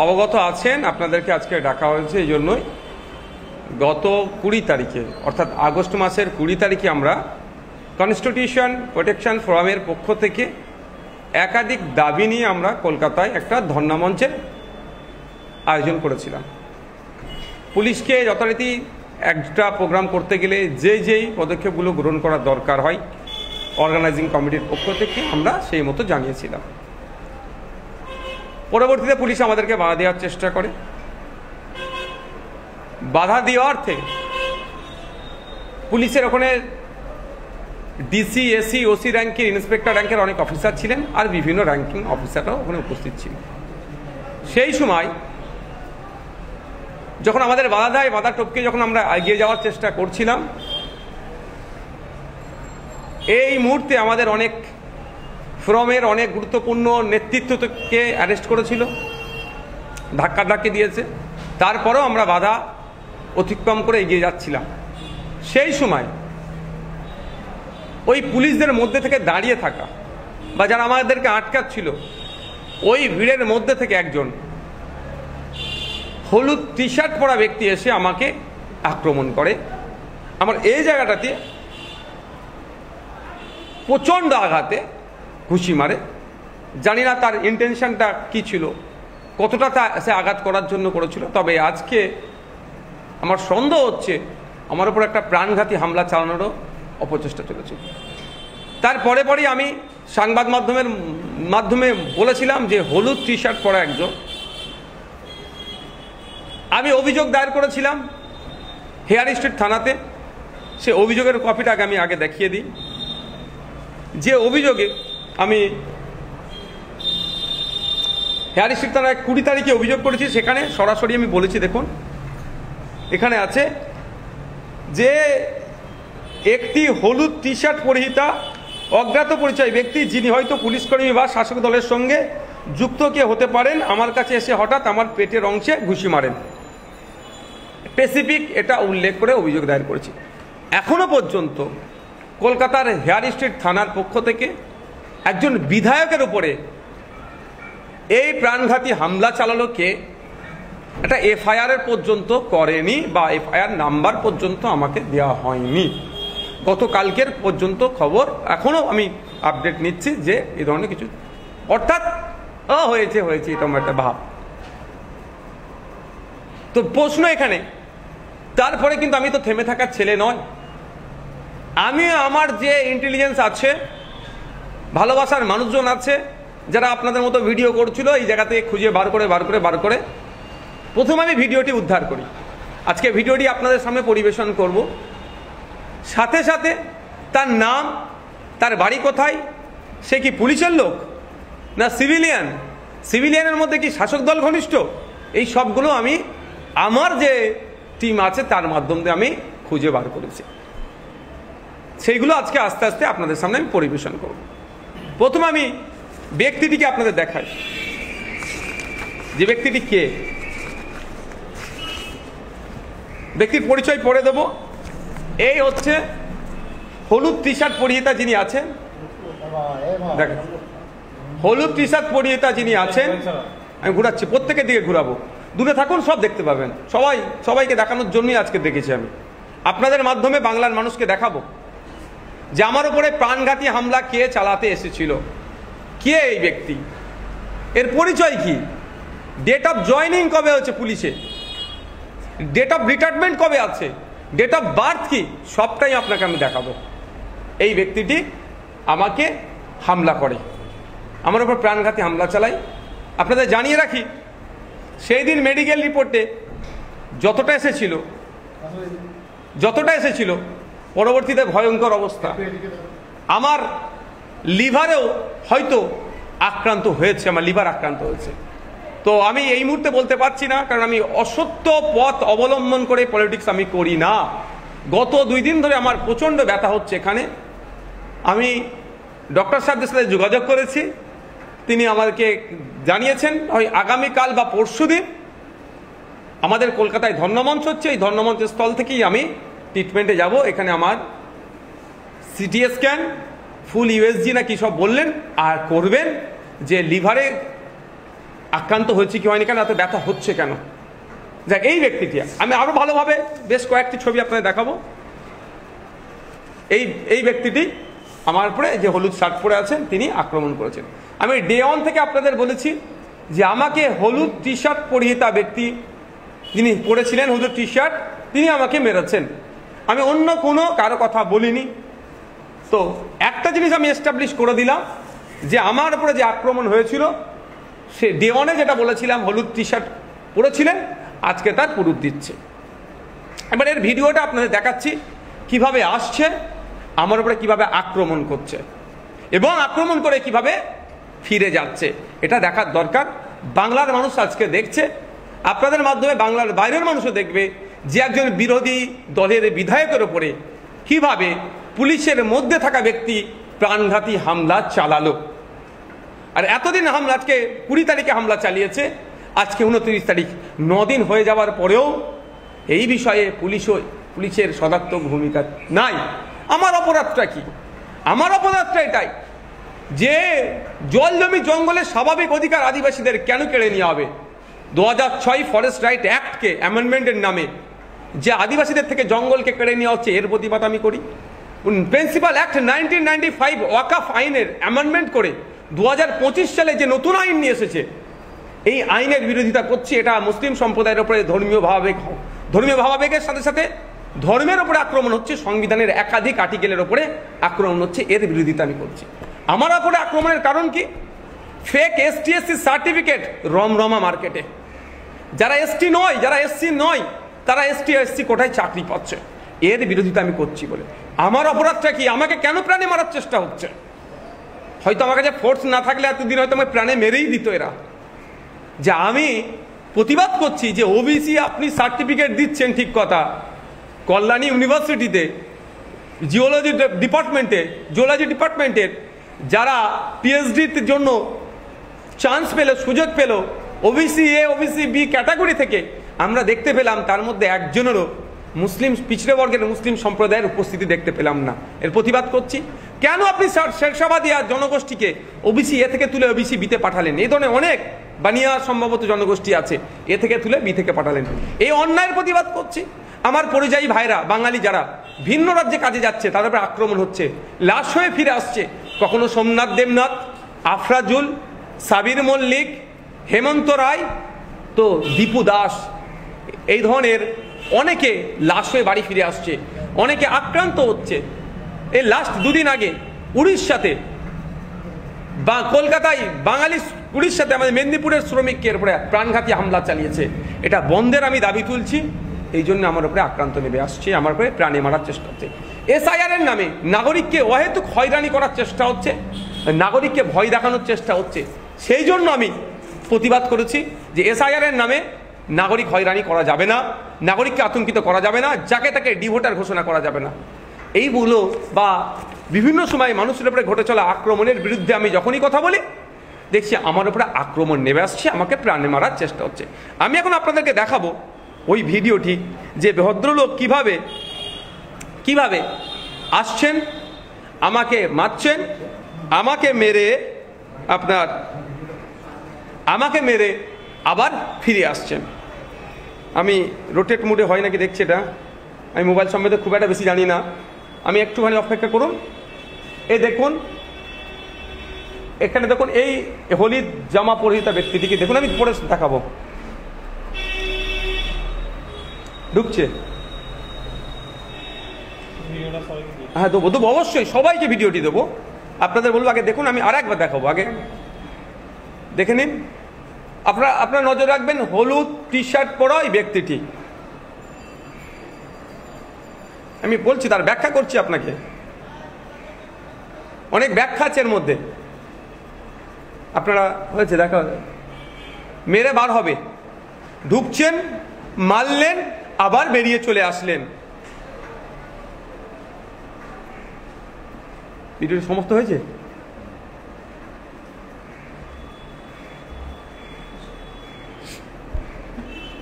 অবগত আছেন, আপনাদেরকে আজকে ডাকা হয়েছে এই জন্যই। গত 20 তারিখে অর্থাৎ আগস্ট মাসের 20 তারিখে আমরা কনস্টিটিউশন প্রোটেকশন ফোরামের পক্ষ থেকে একাধিক দাবি নিয়ে আমরা কলকাতায় একটা ধর্ণা মঞ্চের আয়োজন করেছিলাম। পুলিশকে যথারীতি একটা প্রোগ্রাম করতে গেলে যেই পদক্ষেপগুলো গ্রহণ করা দরকার হয় অর্গানাইজিং কমিটির পক্ষ থেকে আমরা সেই মতো জানিয়েছিলাম। পরবর্তীতে পুলিশ আমাদেরকে বাধা দেওয়ার চেষ্টা করে। বাধা দেওয়ার থেকে পুলিশের ওখানে ডিসি, এসি, ওসি র্যাঙ্কের, ইন্সপেক্টর র্যাঙ্কের অনেক অফিসার ছিলেন আর বিভিন্ন র্যাঙ্কিং অফিসাররাও ওখানে উপস্থিত ছিলেন। সেই সময় যখন আমাদের বাধা দেয়, বাধা টপকে যখন আমরা এগিয়ে যাওয়ার চেষ্টা করছিলাম, এই মুহূর্তে আমাদের অনেক ফোরামের অনেক গুরুত্বপূর্ণ নেতৃত্বকে অ্যারেস্ট করেছিল, ধাক্কি দিয়েছে। তারপরেও আমরা বাধা অতিক্রম করে এগিয়ে যাচ্ছিলাম। সেই সময় ওই পুলিশদের মধ্যে থেকে দাঁড়িয়ে থাকা বা যারা আমাদেরকে আটকাচ্ছিল, ওই ভিড়ের মধ্যে থেকে একজন হলুদ টি শার্ট পরা ব্যক্তি এসে আমাকে আক্রমণ করে। আমার এই জায়গাটাতে প্রচণ্ড আঘাতে ঘুষি মারে। জানি না তার ইন্টেনশনটা কি ছিল, কতটা সে আঘাত করার জন্য করেছিল। তবে আজকে আমার সন্দেহ হচ্ছে আমার উপর একটা প্রাণঘাতী হামলা চালানোরও অপচেষ্টা চলেছিল। তারপরে আমি সংবাদ মাধ্যমে বলেছিলাম যে হলুদ টি শার্ট পরা একজন, আমি অভিযোগ দায়ের করেছিলাম হেয়ার স্ট্রিট থানাতে। সে অভিযোগের কপিটাকে আমি আগে দেখিয়ে দিই। যে অভিযোগে আমি হেয়ার স্ট্রিট থানায় 20 তারিখে অভিযোগ করেছি, সেখানে সরাসরি আমি বলেছি, দেখুন এখানে আছে যে একটি হলুদ টি শার্ট পরিহিতা অজ্ঞাত পরিচয় ব্যক্তি, যিনি হয়তো পুলিশকর্মী বা শাসক দলের সঙ্গে যুক্ত কে হতে পারেন, আমার কাছে এসে হঠাৎ আমার পেটের অংশে ঘুষি মারেন। স্পেসিফিক এটা উল্লেখ করে অভিযোগ দায়ের করেছি। এখনো পর্যন্ত কলকাতার হেয়ার স্ট্রিট থানার পক্ষ থেকে একজন বিধায়কের উপরে এই প্রাণঘাতী হামলা চালালো কে, একটা এফআইআর পর্যন্ত করেনি বা এফআইআর নাম্বার পর্যন্ত আমাকে দেওয়া হয়নি। গতকালকের পর্যন্ত খবর এখনো আমি আপডেট নিচ্ছি যে এই ধরনের কিছু, অর্থাৎ হয়েছে এরকম একটা ভাব। তো প্রশ্ন এখানে, তারপরে কিন্তু আমি তো থেমে থাকার ছেলে নয়। আমি আমার যে ইন্টেলিজেন্স আছে, ভালোবাসার মানুষজন আছে যারা আপনাদের মতো ভিডিও করছিল, এই জায়গা থেকে খুঁজে বার করে প্রথমে আমি ভিডিওটি উদ্ধার করি। আজকে ভিডিওটি আপনাদের সামনে পরিবেশন করব। সাথে সাথে তার নাম, তার বাড়ি কোথায়, সে কি পুলিশের লোক না সিভিলিয়ানের মধ্যে কি শাসক দল ঘনিষ্ঠ, এই সবগুলো আমি আমার যে টিম আছে তার মাধ্যমে আমি খুঁজে বার করেছি। সেইগুলো আজকে আস্তে আস্তে আপনাদের সামনে আমি পরিবেশন করব। প্রথমে আমি ব্যক্তিটিকে আপনাদের দেখাই, যে ব্যক্তিটি কে, ব্যক্তির পরিচয় পড়ে দেব। এই হচ্ছে হলুদ টি শার্ট পরিহিতা যিনি আছেন, দেখেন হলুদ টি শার্ট পরিহিতা যিনি আছেন। আমি ঘুরাচ্ছি, প্রত্যেকের দিকে ঘুরাবো, দূরে থাকুন, সব দেখতে পাবেন। সবাইকে দেখানোর জন্যই আজকে দেখেছি আমি, আপনাদের মাধ্যমে বাংলার মানুষকে দেখাবো যে আমার উপরে প্রাণঘাতী হামলা কে চালাতে এসেছিল, কে এই ব্যক্তি, এর পরিচয় কি, ডেট অফ জয়নিং কবে হচ্ছে পুলিশে, ডেট অফ রিটায়ারমেন্ট কবে আছে, ডেট অফ বার্থ কি, সবটাই আপনাকে আমি দেখাবো। এই ব্যক্তিটি আমাকে হামলা করে, আমার উপর প্রাণঘাতী হামলা চালায়। আপনাদের জানিয়ে রাখি, সেই দিন মেডিকেল রিপোর্টে যতটা এসেছিল পরবর্তীতে ভয়ঙ্কর অবস্থা, আমার লিভারেও হয়তো আক্রান্ত হয়েছে, আমার লিভার আক্রান্ত হয়েছে। তো আমি এই মুহূর্তে বলতে পারছি না, কারণ আমি অসত্য পথ অবলম্বন করে পলিটিক্স আমি করি না। গত 2 দিন ধরে আমার প্রচণ্ড ব্যথা হচ্ছে এখানে। আমি ডক্টর সাহেবদের সাথে যোগাযোগ করেছি, তিনি আমাদেরকে জানিয়েছেন ওই আগামীকাল বা পরশুদিন আমাদের কলকাতায় ধর্ণামঞ্চ হচ্ছে, এই ধর্ণামঞ্চের স্থল থেকেই আমি ট্রিটমেন্টে যাব। এখানে আমার সিটি স্ক্যান, ফুল ইউএসজি না কি সব বললেন, আর করবেন যে লিভারে আক্রান্ত হয়েছে কি হয়নি কেন, এত ব্যথা হচ্ছে কেন। যাক, এই ব্যক্তিটি আমি আরো ভালোভাবে বেশ কয়েকটি ছবি আপনাদের দেখাবো। এই ব্যক্তিটি আমার উপরে যে হলুদ শার্ট পরে আছেন তিনি আক্রমণ করেছেন। আমি ডে ওয়ান থেকে আপনাদের বলেছি যে আমাকে হলুদ টি শার্ট পরিহিতা ব্যক্তি যিনি পরেছিলেন হলুদ টি শার্ট, তিনি আমাকে মেরেছেন। আমি অন্য কোনো কারো কথা বলিনি। তো একটা জিনিস আমি এস্টাবলিশ করে দিলাম যে আমার উপরে যে আক্রমণ হয়েছিল সে ডে ওয়ানে যেটা বলেছিলাম হলুদ টি শার্ট পরেছিলেন, আজকে তার প্রুফ দিচ্ছে। এবার এর ভিডিওটা আপনাদের দেখাচ্ছি কিভাবে আসছে, আমার উপরে কিভাবে আক্রমণ করছে এবং আক্রমণ করে কিভাবে ফিরে যাচ্ছে, এটা দেখার দরকার। বাংলার মানুষ আজকে দেখছে, আপনাদের মাধ্যমে বাংলার বাইরের মানুষও দেখবে যে একজন বিরোধী দলের বিধায়কের উপরে কিভাবে পুলিশের মধ্যে থাকা ব্যক্তি প্রাণঘাতী হামলা চালালো। আর এতদিন হামলা, আজকে 20 তারিখে হামলা চালিয়েছে, আজকে 29 তারিখ, 9 দিন হয়ে যাওয়ার পরেও এই বিষয়ে পুলিশের সদাত্মক ভূমিকা নাই। আমার অপরাধটা কি? আমার অপরাধটা এটাই যে জল জমি জঙ্গলের স্বাভাবিক অধিকার আদিবাসীদের কেন কেড়ে নেওয়া হবে। 2006 ফরেস্ট রাইট অ্যাক্টকে অ্যামেন্ডমেন্টের নামে যে আদিবাসীদের থেকে জঙ্গলকে কেড়ে নেওয়া হচ্ছে, এর প্রতিবাদ আমি করি। প্রিন্সিপাল অ্যাক্ট 1995 ওয়াকাফ আইনের অ্যামেন্ডমেন্ট করে 2025 সালে যে নতুন আইন নিয়ে এসেছে, এই আইনের বিরোধিতা করছি। এটা মুসলিম সম্প্রদায়ের উপরে ধর্মীয় ভাবাবেগের সাথে সাথে ধর্মের উপরে আক্রমণ হচ্ছে, সংবিধানের একাধিক আর্টিকেলের উপরে আক্রমণ হচ্ছে, এর বিরোধিতা আমি করছি। আমার উপরে আক্রমণের কারণ কি? ফেক ST/SC সার্টিফিকেট রমরমা মার্কেটে। যারা এসটি নয়, যারা এসসি নয়, তারা ST/SC কোটায় চাকরি পাচ্ছে, এর বিরোধিতা আমি করছি বলে। আমার অপরাধটা কি? আমাকে কেন প্রাণে মারার চেষ্টা হচ্ছে? হয়তো আমার কাছে ফোর্স না থাকলে এতদিন হয়তো আমাকে প্রাণে মেরেই দিত এরা। যে আমি প্রতিবাদ করছি যে ওবিসি আপনি সার্টিফিকেট দিচ্ছেন, ঠিক কথা, কল্যাণী ইউনিভার্সিটিতে জিওলজি ডিপার্টমেন্টের যারা পিএইচডির জন্য চান্স পেল, সুযোগ পেল OBC A OBC B category থেকে, আমরা দেখতে পেলাম তার মধ্যে একজনেরও মুসলিম পিছড়ে বর্গের মুসলিম সম্প্রদায়ের উপস্থিতি দেখতে পেলাম না। এর প্রতিবাদ করছি। কেন আপনি শেরশাবাদিয়া জনগোষ্ঠীকে ওবিসি এ থেকে তুলে ওবিসি বিতে পাঠালেন? এই ধরনের অনেক বানিয়া সম্ভবত জনগোষ্ঠী আছে, এ থেকে তুলে বি থেকে পাঠালেন। এই অন্যায়ের প্রতিবাদ করছি। আমার পরিযায়ী ভাইরা বাঙালি যারা ভিন্ন রাজ্যে কাজে যাচ্ছে, তাদের উপরে আক্রমণ হচ্ছে, লাশ হয়ে ফিরে আসছে। কখনো সোমনাথ দেবনাথ, আফরাজুল, সাবির মল্লিক, হেমন্ত রায়, তো দীপু দাস, এই ধরনের অনেকে লাশ হয়ে বাড়ি ফিরে আসছে, অনেকে আক্রান্ত হচ্ছে। এই লাস্ট 2 দিন আগে উড়িষ্যাতে বা কলকাতায় বাঙালি উড়িষ্যাতে আমাদের মেদিনীপুরের শ্রমিকের উপরে প্রাণঘাতী হামলা চালিয়েছে। এটা বন্ধের আমি দাবি তুলছি। এই জন্য আমার উপরে আক্রান্ত নেমে আসছে, আমার উপরে প্রাণে মারার চেষ্টা হচ্ছে। SIR এর নামে নাগরিককে অহেতুক হয়রানি করার চেষ্টা হচ্ছে, নাগরিককে ভয় দেখানোর চেষ্টা হচ্ছে। সেই জন্য আমি প্রতিবাদ করেছি যে SIR এর নামে নাগরিক হয়রানি করা যাবে না, নাগরিককে আতঙ্কিত করা যাবে না, যাকে তাকে ডিভোটার ঘোষণা করা যাবে না। এইগুলো বা বিভিন্ন সময় মানুষের উপরে ঘটে চলা আক্রমণের বিরুদ্ধে আমি যখনই কথা বলি, দেখছি আমার উপরে আক্রমণ নেমে আসছে, আমাকে প্রাণে মারার চেষ্টা হচ্ছে। আমি এখন আপনাদেরকে দেখাবো ওই ভিডিওটি, যে ভদ্রলোক কিভাবে আসছেন, আমাকে মারছেন, আমাকে মেরে আবার ফিরে আসছেন। আমি রোটেট মুডে হয় নাকি দেখছি, এটা আমি মোবাইল সম্বন্ধে খুব একটা বেশি জানি না, আমি একটুখানি অপেক্ষা করুন। এই দেখুন, এখানে দেখুন এই হলুদ জামা পরিহিতা ব্যক্তিটিকে দেখুন, আমি পরে দেখাবো। ঢুকছে, হ্যাঁ দেবো অবশ্যই, সবাইকে ভিডিওটি দেবো। আপনাদের বলবো আগে দেখুন, আমি আর একবার দেখাবো, আগে দেখে নিন। আপনারা নজর রাখবেন হলুদ টি শার্ট পরা ওই ব্যক্তিটি, আমি বলছি, তার ব্যাখ্যা করছি আপনাকে। অনেক ব্যাখ্যা আছে এর মধ্যে, আপনারা হয়েছে দেখা মেরে বার হবে, ঢুকছেন, মারলেন, আবার বেরিয়ে চলে আসলেন। ভিডিওটি সমাপ্ত হয়েছে।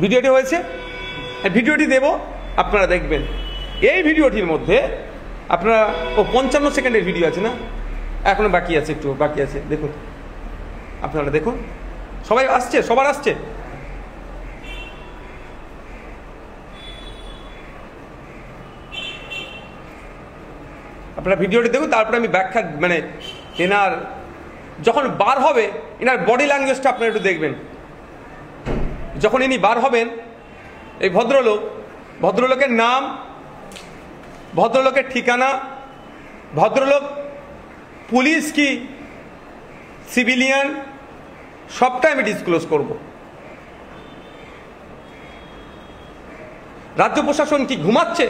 ভিডিওটি হয়েছে, ভিডিওটি দেব, আপনারা দেখবেন। এই ভিডিওটির মধ্যে আপনারা 55 সেকেন্ডের ভিডিও আছে না, এখনো বাকি আছে, একটু বাকি আছে, দেখুন, আপনারা দেখুন সবাই আসছে, সবার আসছে? আপনারা ভিডিওটি দেখুন, তারপরে আমি ব্যাখ্যা, মানে এনার যখন বার হবে এনার বডি ল্যাঙ্গুয়েজটা আপনারা একটু দেখবেন। যখন ইনি বার হবেন, এই ভদ্রলোকের নাম, ভদ্রলোকের ঠিকানা, ভদ্রলোক পুলিশ কি সিভিলিয়ান, সবটাই আমি ডিসক্লোজ করব। রাজ্য প্রশাসন কি ঘুমাচ্ছে?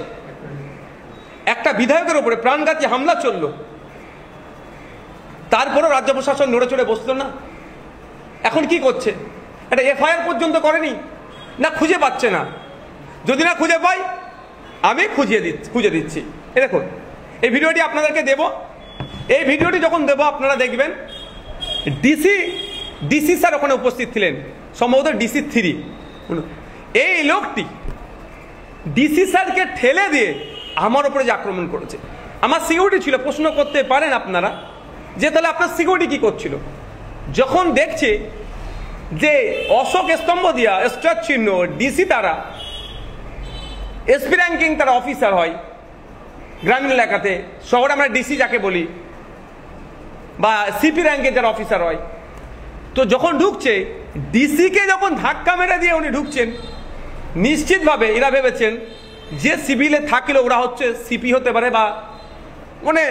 একটা বিধায়কের উপরে প্রাণঘাতী হামলা চলল, তারপরেও রাজ্য প্রশাসন নড়ে চড়ে বসলো না। এখন কি করছে? একটা এফআইআর পর্যন্ত করেনি, না খুঁজে পাচ্ছে না। যদি না খুঁজে পাই আমি খুঁজে দিচ্ছি। এই দেখুন, এই ভিডিওটি আপনাদেরকে দেব। এই ভিডিওটি যখন দেব আপনারা দেখবেন ডিসি স্যার ওখানে উপস্থিত ছিলেন, সম্ভবত ডিসি 3। এই লোকটি ডিসি স্যারকে ঠেলে দিয়ে আমার উপরে যে আক্রমণ করেছে। আমার সিকিউরিটি ছিল, প্রশ্ন করতে পারেন আপনারা যে তাহলে আপনার সিকিউরিটি কি করছিল? যখন দেখছে যে অশোক স্তম্ভ দিয়া স্টার চিহ্ন ডিসি, তারা এসপি র্যাঙ্কিং তারা অফিসার হয় গ্রামীণ এলাকাতে, শহরে আমরা ডিসি যাকে বলি, বা সিপি র্যাঙ্কে যারা অফিসার হয়, তো যখন ঢুকছে ডিসিকে যখন ধাক্কা মেরে দিয়ে উনি ঢুকছেন, নিশ্চিতভাবে এরা ভেবেছেন যে সিভিলে থাকলে ওরা হচ্ছে সিপি হতে পারে, বা মানে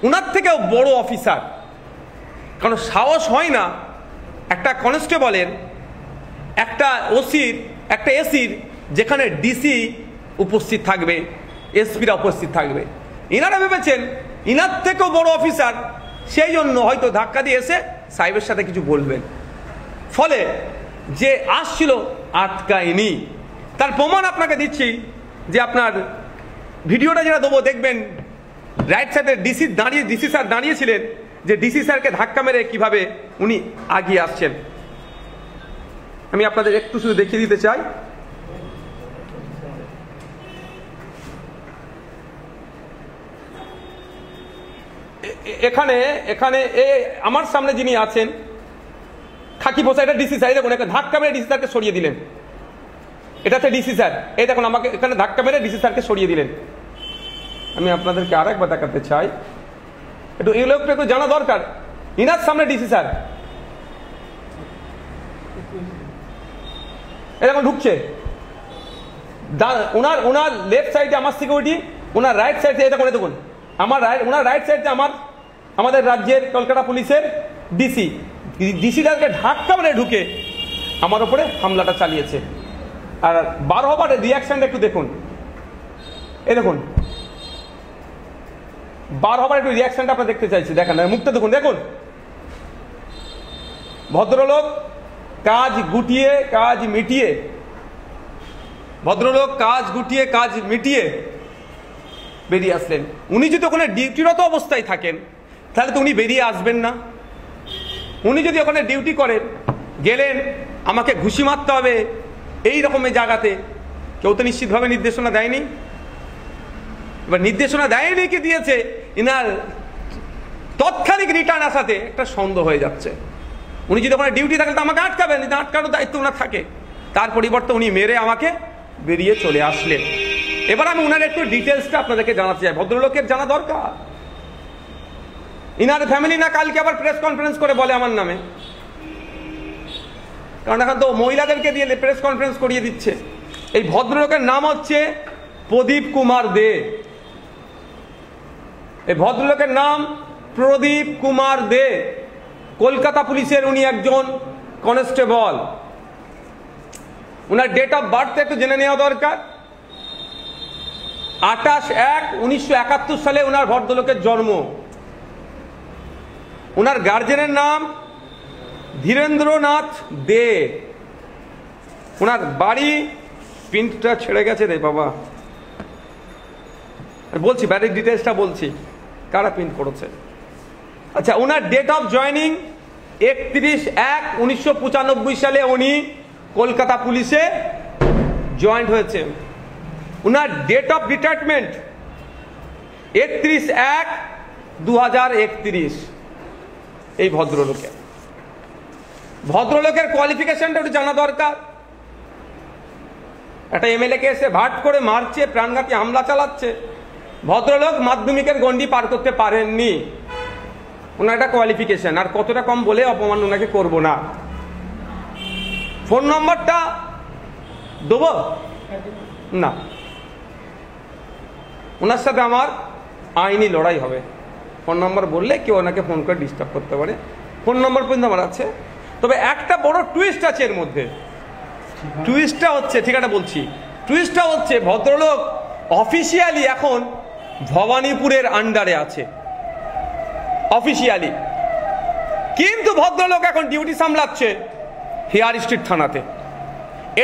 ওনার থেকেও বড় অফিসার। কারণ সাহস হয় না একটা কনস্টেবলের, একটা ওসির, একটা এসির, যেখানে ডিসি উপস্থিত থাকবে, এসপিরা উপস্থিত থাকবে। ইনারা ভেবেছেন ইনার থেকেও বড় অফিসার, সেই জন্য হয়তো ধাক্কা দিয়ে এসে সাহেবের সাথে কিছু বলবেন, ফলে যে আসছিল আটকায়নি। তার প্রমাণ আপনাকে দিচ্ছি, যে আপনার ভিডিওটা যেটা দেবো দেখবেন, রাইট সাইডে ডিসি স্যার দাঁড়িয়েছিলেন, যে ডিসি স্যারকে ধাক্কা মেরে কিভাবে উনি আগিয়ে আসছেন। আমি আপনাদের একটু শুধু দেখিয়ে দিতে চাই। এখানে আমার সামনে যিনি আছেন খাকি পোশাক, এটা ডিসি স্যার। দেখুন, ধাক্কা মেরে ডিসি স্যারকে সরিয়ে দিলেন। এটা হচ্ছে ডিসি স্যার। এই দেখুন, আমাকে এখানে ধাক্কা মেরে ডিসি স্যারকে সরিয়ে দিলেন। আমি আপনাদেরকে আরেকবার দেখাতে চাই, একটু এই লোকটা একটু জানা দরকার। ইনার সামনে ডিসি স্যার, এই দেখুন ঢুকছে। ওনার লেফট সাইডে আমার সিকিউরিটি, ওনার রাইট সাইডে এই দেখুন, ওনার রাইট সাইডে আমাদের রাজ্যের কলকাতা পুলিশের ডিসিটাকে ধাক্কা মেরে ঢুকে আমার উপরে হামলাটা চালিয়েছে। আর বার হবার রিয়াকশনটা একটু দেখুন, এই দেখুন বার হবার একটু রিয়াকশনটা আপনারা দেখতে চাইছি। দেখেন মুখটা দেখুন, দেখুন ভদ্রলোক কাজ গুটিয়ে কাজ মিটিয়ে, ভদ্রলোক কাজ গুটিয়ে কাজ মিটিয়ে বেরিয়ে আসলেন। উনি যদি ওখানে ডিউটিরত অবস্থায় থাকেন তাহলে তো উনি বেরিয়ে আসবেন না। উনি যদি ওখানে ডিউটি করেন, গেলেন আমাকে ঘুষি মারতে হবে এই রকমের জায়গাতে, কেউ তো নিশ্চিতভাবে নির্দেশনা দেয়নি। এবার নির্দেশনা দেয়নি কি দিয়েছে, ইনার তৎক্ষণিক রিটার্ন আসাতে একটা সন্দেহ হয়ে যাচ্ছে। উনি যদি ওখানে ডিউটি থাকেন তো আমাকে আটকাবেন, আটকানোর দায়িত্ব ওনার থাকে। তার পরিবর্তে উনি মেরে আমাকে বেরিয়ে চলে আসলেন। এবার আমি ওনার একটু ডিটেলসটা আপনাদেরকে জানাতে চাই, ভদ্রলোকের জানা দরকার। ইনার ফ্যামিলি না কালকে আবার প্রেস কনফারেন্স করে বলে আমার নামে, কারণ এখন তো মহিলাদেরকে দিয়ে প্রেস কনফারেন্স করিয়ে দিচ্ছে। এই ভদ্রলোকের নাম হচ্ছে প্রদীপ কুমার দে। এই ভদ্রলোকের নাম প্রদীপ কুমার দে, কলকাতা পুলিশের উনি একজন কনস্টেবল। উনার ডেট অফ বার্থ একটু জেনে নেওয়া দরকার। 28/1/1971 সালে উনার ভদ্রলোকের জন্ম। উনার গার্জেনের নাম ধীরেন্দ্রনাথ দে। উনার বাড়ি, প্রিন্টটা ছেড়ে গেছে রে বাবা, বলছি বাড়ির ডিটেলসটা বলছি, কারা প্রিন্ট করেছে। আচ্ছা, উনার ডেট অফ জয়নিং 31/1/1995 সালে উনি কলকাতা পুলিশে জয়েন্ট হয়েছে। উনার ডেট অফ রিটায়ারমেন্ট 31/1/2031। এই ভদ্রলোকের ভদ্রলোকের কোয়ালিফিকেশনটা একটু জানা দরকার। একটা এমএলএ কে এসে ভাট করে মারছে, প্রাণঘাতী হামলা চালাচ্ছে, ভদ্রলোক মাধ্যমিকের গণ্ডি পার করতে পারেননি। ওনার একটা কোয়ালিফিকেশন, আর কতটা কম বলে অপমান ওনাকে করব না। ফোন নম্বরটা দেবো না, ওনার সাথে আমার আইনি লড়াই হবে। ফোন নম্বর বললে কেউ ওনাকে ফোন করে ডিস্টার্ব করতে পারে, ফোন নম্বর পর্যন্ত আমার আছে। তবে একটা বড় টুইস্ট আছে এর মধ্যে। টুইস্টটা হচ্ছে, ঠিক আছে বলছি, টুইস্টটা হচ্ছে ভদ্রলোক অফিসিয়ালি এখন ভবানীপুরের আন্ডারে আছে, অফিসিয়ালি। কিন্তু ভদ্রলোক এখন ডিউটি সামলাচ্ছে হেয়ার স্ট্রিট থানাতে।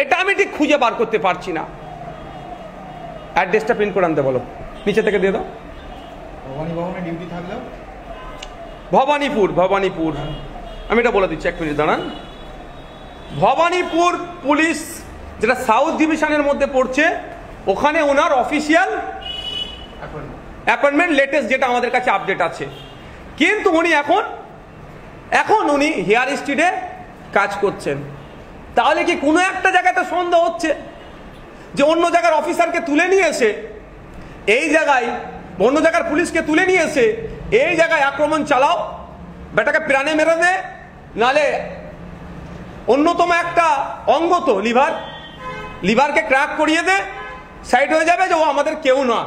এটা আমি ঠিক খুঁজে বার করতে পারছি না। অ্যাড্রেসটা প্রিন্ট করে আনতে বলো, নিচে থেকে দিয়ে দাও। ভবানীপুর, ভবানীপুর, আমি এটা বলে দিচ্ছি, এক মিনিট দাঁড়ান। ভবানীপুর পুলিশ, যেটা সাউথ ডিভিশনের মধ্যে পড়ছে, ওখানে ওনার অফিসিয়াল অ্যাপয়েন্টমেন্ট, লেটেস্ট যেটা আমাদের কাছে আপডেট আছে। কিন্তু উনি এখন উনি হেয়ার স্ট্রিটে কাজ করছেন। তাহলে কি কোনো একটা জায়গাতে সন্দেহ হচ্ছে যে অন্য জায়গার অফিসারকে তুলে নিয়ে এসে এই জায়গায়, অন্য জায়গার পুলিশকে তুলে নিয়ে এসে এই জায়গায় আক্রমণ চালাও, বেটাকে প্রাণে মেরে দে, নালে অন্যতম একটা অঙ্গ তো লিভারকে ক্র্যাক করিয়ে দে, সাইড হয়ে যাবে যে ও আমাদের কেউ না।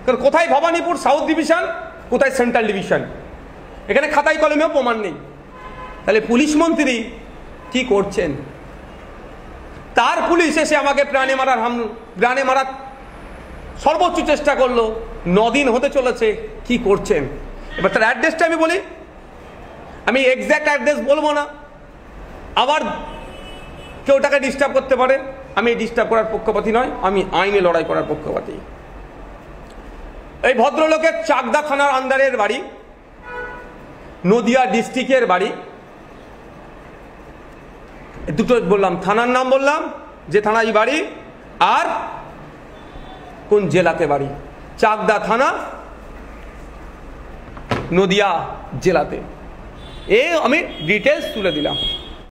কারণ কোথায় ভবানীপুর সাউথ ডিভিশন, কোথায় সেন্ট্রাল ডিভিশন, এখানে খাতায় কলমেও প্রমাণ নেই। তাহলে পুলিশ মন্ত্রী কি করছেন? তার পুলিশ এসে আমাকে প্রাণে মারার সর্বোচ্চ চেষ্টা করলো, 9 দিন হতে চলেছে, কি করছেন? এবার তার অ্যাড্রেসটা আমি বলি, আমি এক্স্যাক্ট অ্যাড্রেস বলবো না, আবার কেউ তাকে ডিস্টার্ব করতে পারে। আমি ডিস্টার্ব করার পক্ষপাতী নয়, আমি আইনে লড়াই করার পক্ষপাতী। এই ভদ্রলোকের চাকদা থানার আন্ডারের বাড়ি, নদিয়া ডিস্ট্রিক্টের বাড়ি। দুটো বললাম, থানার নাম বললাম, যে থানায় বাড়ি, আর কোন জেলাতে বাড়ি। চাকদা থানা, নদিয়া জেলাতে। এই আমি ডিটেলস তুলে দিলাম।